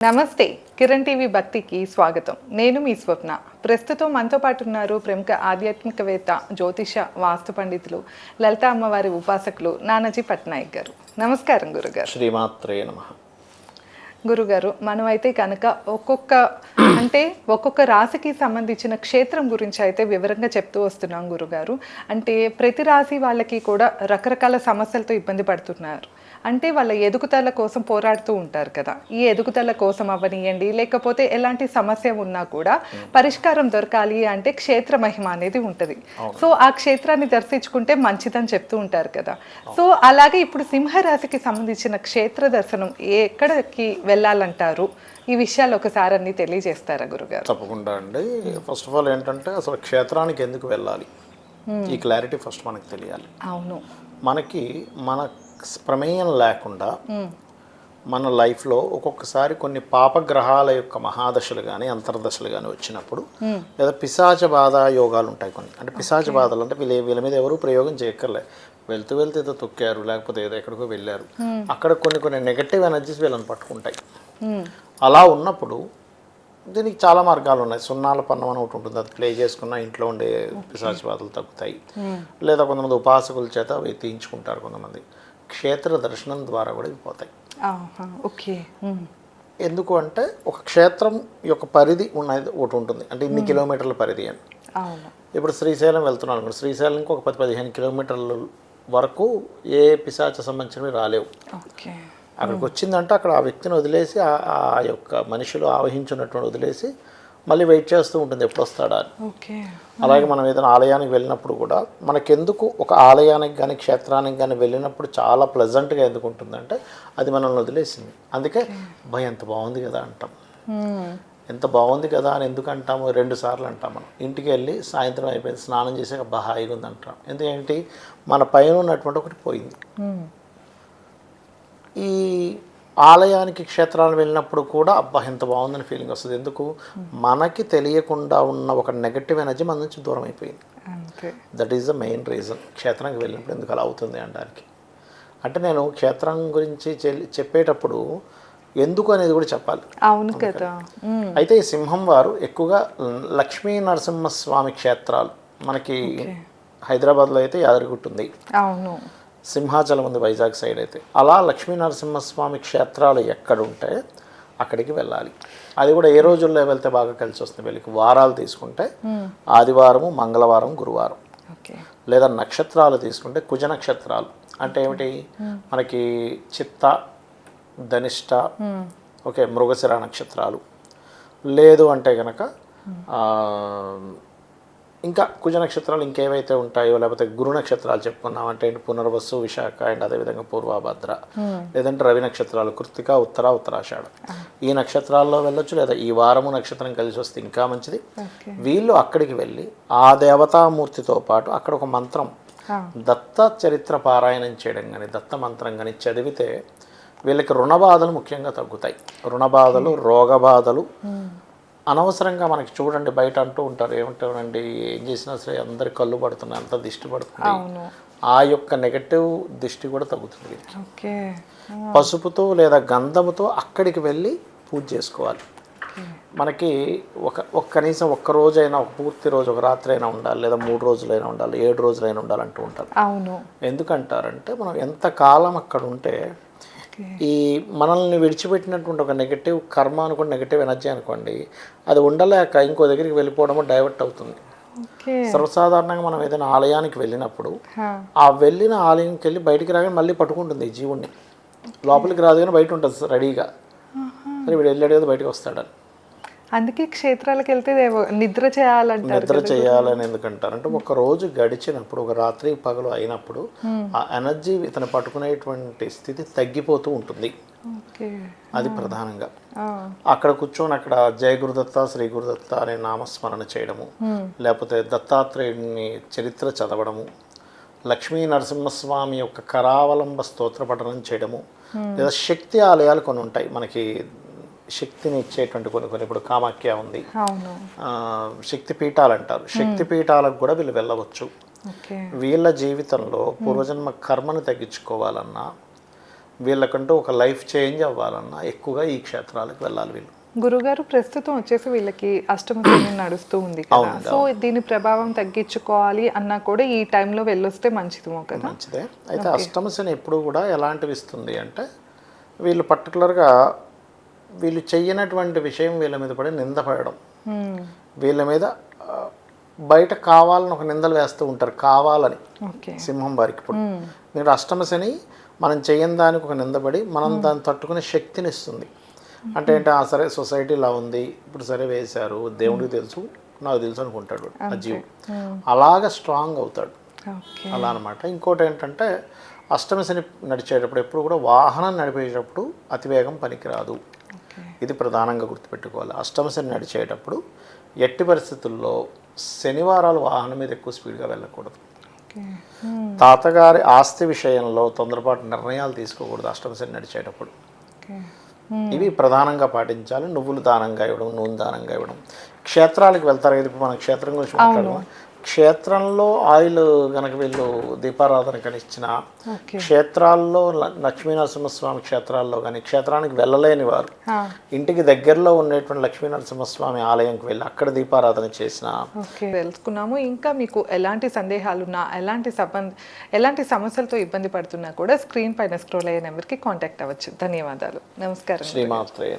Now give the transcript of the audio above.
నమస్తే. కిరణ్ టీవీ భక్తికి స్వాగతం. నేను మీ స్వప్న. ప్రస్తుతం మనతో పాటు ఉన్నారు ప్రముఖ ఆధ్యాత్మికవేత్త, జ్యోతిష, వాస్తు పండితులు, లలిత అమ్మవారి ఉపాసకులు నానాజీ పట్నాయక్ గారు. నమస్కారం గురుగారు. శ్రీమాత్రే నమః. గురుగారు, మనమైతే కనుక ఒక్కొక్క రాశికి సంబంధించిన క్షేత్రం గురించి అయితే వివరంగా చెప్తూ వస్తున్నాం గురుగారు. అంటే ప్రతి రాశి వాళ్ళకి కూడా రకరకాల సమస్యలతో ఇబ్బంది పడుతున్నారు. అంటే వాళ్ళ ఎదుగుదల కోసం పోరాడుతూ ఉంటారు కదా. ఈ ఎదుగుదల కోసం అవ్వనియండి, లేకపోతే ఎలాంటి సమస్య ఉన్నా కూడా పరిష్కారం దొరకాలి అంటే క్షేత్ర మహిమ అనేది ఉంటుంది. సో ఆ క్షేత్రాన్ని దర్శించుకుంటే మంచిదని చెప్తూ ఉంటారు కదా. సో అలాగే ఇప్పుడు సింహరాశికి సంబంధించిన క్షేత్ర దర్శనం ఎక్కడికి వెళ్ళాలంటారు? ఈ విషయాలు ఒకసారి అన్ని తెలియజేస్తారా గురుగారు? తప్పకుండా అండి. ఫస్ట్ ఆఫ్ ఆల్ ఏంటంటే అసలు క్షేత్రానికి ఎందుకు వెళ్ళాలి, ఈ క్లారిటీ ఫస్ట్ మనకు తెలియాలి. అవును. మన ప్రమేయం లేకుండా మన లైఫ్లో ఒక్కొక్కసారి కొన్ని పాపగ్రహాల యొక్క మహాదశలు కానీ అంతర్దశలు కానీ వచ్చినప్పుడు లేదా పిశాచ బాధ యోగాలు ఉంటాయి కొన్ని. అంటే పిశాచ బాధలు అంటే వీళ్ళ మీద ఎవరు ప్రయోగం చేయక్కర్లే, వెళ్తూ ఏదో తొక్కారు, లేకపోతే ఏదో ఎక్కడికో వెళ్ళారు, అక్కడ కొన్ని నెగటివ్ ఎనర్జీస్ వీళ్ళని పట్టుకుంటాయి. అలా ఉన్నప్పుడు దీనికి చాలా మార్గాలు ఉన్నాయి. సున్నాల పన్నం అని ఒకటి ఉంటుంది, అది ప్లే చేసుకున్న ఇంట్లో ఉండే పిశాచ బాధలు తగ్గుతాయి. లేదా కొంతమంది ఉపాసకుల చేత అవి తీయించుకుంటారు. కొంతమంది క్షేత్ర దర్శనం ద్వారా కూడా పోతాయి. ఓకే. ఎందుకు అంటే ఒక క్షేత్రం యొక్క పరిధి ఉన్నది ఒకటి ఉంటుంది, అంటే ఇన్ని కిలోమీటర్ల పరిధి అని. ఇప్పుడు శ్రీశైలం వెళ్తున్నాను, శ్రీశైలంకి ఒక 10-15 కిలోమీటర్ల వరకు ఏ పిశాచ సంబంధించినవి రాలేవు. అక్కడికి వచ్చిందంటే అక్కడ ఆ వ్యక్తిని వదిలేసి ఆ యొక్క మనుషులు ఆవహించున్నటువంటి వదిలేసి మళ్ళీ వెయిట్ చేస్తూ ఉంటుంది ఎప్పుడు వస్తాడా అని. అలాగే మనం ఏదైనా ఆలయానికి వెళ్ళినప్పుడు కూడా మనకెందుకు ఒక ఆలయానికి కానీ క్షేత్రానికి కానీ వెళ్ళినప్పుడు చాలా ప్లెజెంట్గా ఎందుకు ఉంటుందంటే అది మనల్ని వదిలేసింది. అందుకే భయం ఎంత బాగుంది కదా అంటాం. ఎంత బాగుంది కదా అని ఎందుకు అంటాము? 2 సార్లు అంటాం. మనం ఇంటికి వెళ్ళి సాయంత్రం అయిపోయింది, స్నానం చేసాక హాయిగా ఉంది అంటాం. ఎందుకంటే మన పైన ఉన్నటువంటి ఒకటి పోయింది. ఈ ఆలయానికి క్షేత్రాలు వెళ్ళినప్పుడు కూడా ఎంత బాగుందని ఫీలింగ్ వస్తుంది. ఎందుకు? మనకి తెలియకుండా ఉన్న ఒక నెగటివ్ ఎనర్జీ మన నుంచి దూరం అయిపోయింది. That is the main reason క్షేత్రానికి వెళ్ళినప్పుడు ఎందుకు అలా అవుతుంది అనడానికి. అంటే నేను క్షేత్రం గురించి చెప్పేటప్పుడు ఎందుకు అనేది కూడా చెప్పాలి. అవును కదా. అయితే ఈ సింహం వారు ఎక్కువగా లక్ష్మీ నరసింహస్వామి క్షేత్రాలు మనకి హైదరాబాద్లో అయితే యాదగిరిగుట్ట ఉంది, అవును, సింహాచలం ఉంది వైజాగ్ సైడ్ అయితే. అలా లక్ష్మీ నరసింహస్వామి క్షేత్రాలు ఎక్కడుంటే అక్కడికి వెళ్ళాలి. అది కూడా ఏ రోజుల్లో వెళ్తే బాగా కలిసి వస్తుంది వీళ్ళకి? వారాలు తీసుకుంటే ఆదివారము, మంగళవారం, గురువారం. లేదా నక్షత్రాలు తీసుకుంటే కుజ నక్షత్రాలు. అంటే ఏమిటి? మనకి చిత్త, ధనిష్ట, ఓకే, మృగశిర నక్షత్రాలు. లేదు అంటే కనుక ఇంకా కుజ నక్షత్రాలు ఇంకేవైతే ఉంటాయో, లేకపోతే గురు నక్షత్రాలు చెప్పుకున్నాం అంటే పునర్వసు, విశాఖ అండ్ అదేవిధంగా పూర్వభద్ర. లేదంటే రవి నక్షత్రాలు కృత్తిక, ఉత్తరాషాఢ. ఈ నక్షత్రాల్లో వెళ్ళొచ్చు. లేదా ఈ వారము నక్షత్రం కలిసి వస్తే ఇంకా మంచిది. వీళ్ళు అక్కడికి వెళ్ళి ఆ దేవతామూర్తితో పాటు అక్కడ ఒక మంత్రం, దత్త చరిత్ర పారాయణం చేయడం కానీ, దత్త మంత్రం కానీ చదివితే వీళ్ళకి రుణబాధలు ముఖ్యంగా తగ్గుతాయి. రుణబాధలు, రోగబాధలు. అనవసరంగా మనకి చూడండి బయట అంటూ ఉంటారు, ఏమంటారండి, ఏం చేసినా సరే అందరి కళ్ళు పడుతున్నాయి, అంత దిష్టి పడుతుంది. ఆ యొక్క నెగటివ్ దిష్టి కూడా తగ్గుతుంది. పసుపుతో లేదా గంధముతో అక్కడికి వెళ్ళి పూజ చేసుకోవాలి. మనకి కనీసం ఒక్క రోజైనా, ఒక పూర్తి రోజు, ఒక రాత్రి అయినా ఉండాలి, లేదా 3 రోజులైనా ఉండాలి, 7 రోజులైనా ఉండాలి అంటూ ఉంటారు. ఎందుకంటారంటే మనం ఎంతకాలం అక్కడ ఉంటే ఈ మనల్ని విడిచిపెట్టినటువంటి ఒక నెగటివ్ కర్మ అనుకోండి, నెగటివ్ ఎనర్జీ అనుకోండి, అది ఉండలేక ఇంకో దగ్గరికి వెళ్ళిపోవడము డైవర్ట్ అవుతుంది. సర్వసాధారణంగా మనం ఏదైనా ఆలయానికి వెళ్ళినప్పుడు ఆ వెళ్ళిన ఆలయంకి వెళ్ళి బయటికి రాగానే మళ్ళీ పట్టుకుంటుంది ఈ జీవుణ్ణి. లోపలికి రాదు కానీ బయట ఉంటుంది రెడీగా. సరే వీడు వెళ్ళాడు కదా బయటకు వస్తాడని. అందుకే క్షేత్రాలకు వెళ్తే నిద్ర చేయాలని ఎందుకంటారు అంటే ఒక రోజు గడిచినప్పుడు, ఒక రాత్రి పగలు అయినప్పుడు ఆ ఎనర్జీ ఇతను పట్టుకునేటువంటి స్థితి తగ్గిపోతూ ఉంటుంది. అది ప్రధానంగా అక్కడ కూర్చొని అక్కడ జయ గురుదత్త, శ్రీ గురుదత్త అనే నామస్మరణ చేయడము, లేకపోతే దత్తాత్రేయుని చరిత్ర చదవడము, లక్ష్మీ నరసింహస్వామి యొక్క కరావలంబ స్తోత్ర పఠనం చేయడము, లేదా శక్తి ఆలయాలు కొన్ని ఉంటాయి మనకి, శక్తిని ఇచ్చేటువంటి కొన్ని. ఇప్పుడు కామాఖ్య ఉంది, శక్తి పీఠాలు అంటారు. శక్తి పీఠాలకు కూడా వీళ్ళు వెళ్ళవచ్చు. వీళ్ళ జీవితంలో పూర్వజన్మ కర్మను తగ్గించుకోవాలన్నా, వీళ్ళకంటూ ఒక లైఫ్ చేంజ్ అవ్వాలన్నా ఎక్కువగా ఈ క్షేత్రాలకు వెళ్ళాలి వీళ్ళు. గురుగారు ప్రస్తుతం వచ్చేసి వీళ్ళకి అష్టమ శని నడుస్తూ ఉంది కదా, సో దీని ప్రభావం తగ్గించుకోవాలి అన్నా కూడా ఈ టైంలో వెళ్ళొస్తే మంచిదేమో కదా. మంచిదే. అయితే అష్టమ శని ఎప్పుడు కూడా ఎలాంటివి ఇస్తుంది అంటే వీళ్ళు పర్టికులర్గా వీళ్ళు చెయ్యనటువంటి విషయం వీళ్ళ మీద పడి నిందపడడం, వీళ్ళ మీద బయట కావాలని ఒక నిందలు వేస్తూ ఉంటారు కావాలని. సింహం వారికి ఇప్పుడు మీరు అష్టమ శని మనం చేయని దానికి ఒక నిందపడి మనం దాన్ని తట్టుకునే శక్తిని ఇస్తుంది. అంటే ఏంటి, సరే సొసైటీ ఇలా ఉంది, ఇప్పుడు సరే వేశారు, దేవుడికి తెలుసు నాకు తెలుసు అనుకుంటాడు ఆ జీవి, అలాగ స్ట్రాంగ్ అవుతాడు అలా అనమాట. ఇంకోటి ఏంటంటే అష్టమ శని నడిచేటప్పుడు ఎప్పుడు కూడా వాహనం నడిపేటప్పుడు అతివేగం పనికిరాదు, ఇది ప్రధానంగా గుర్తుపెట్టుకోవాలి. అష్టమ శని నడిచేటప్పుడు ఎట్టి పరిస్థితుల్లో శనివారాలు వాహనం మీద ఎక్కువ స్పీడ్గా వెళ్ళకూడదు. తాతగారి ఆస్తి విషయంలో తొందరపాటు నిర్ణయాలు తీసుకోకూడదు అష్టమ శని నడిచేటప్పుడు. ఇవి ప్రధానంగా పాటించాలి. నువ్వులు దానంగా ఇవ్వడం, నూనె దానంగా ఇవ్వడం. క్షేత్రాలకు వెళ్తారు కదా, ఇప్పుడు మన క్షేత్రం గురించి మాట్లాడడం. క్షేత్రంలో ఆయిల్ కనుక వీళ్ళు దీపారాధన కనిచ్చిన, క్షేత్రాల్లో లక్ష్మీనరసింహస్వామి క్షేత్రాల్లో కానీ క్షేత్రానికి వెళ్ళలేని వారు ఇంటికి దగ్గరలో ఉండేటువంటి లక్ష్మీనరసింహస్వామి ఆలయంకి వెళ్ళి అక్కడ దీపారాధన చేసిన తెలుసుకున్నాము. ఇంకా మీకు ఎలాంటి సందేహాలున్నా, ఎలాంటి సమస్యలతో ఇబ్బంది పడుతున్నా కూడా స్క్రీన్ పైన స్క్రోల్ అయ్యే నెంబర్కి కాంటాక్ట్ అవ్వచ్చు. ధన్యవాదాలు. నమస్కారం. శ్రీమాత్రే నమః.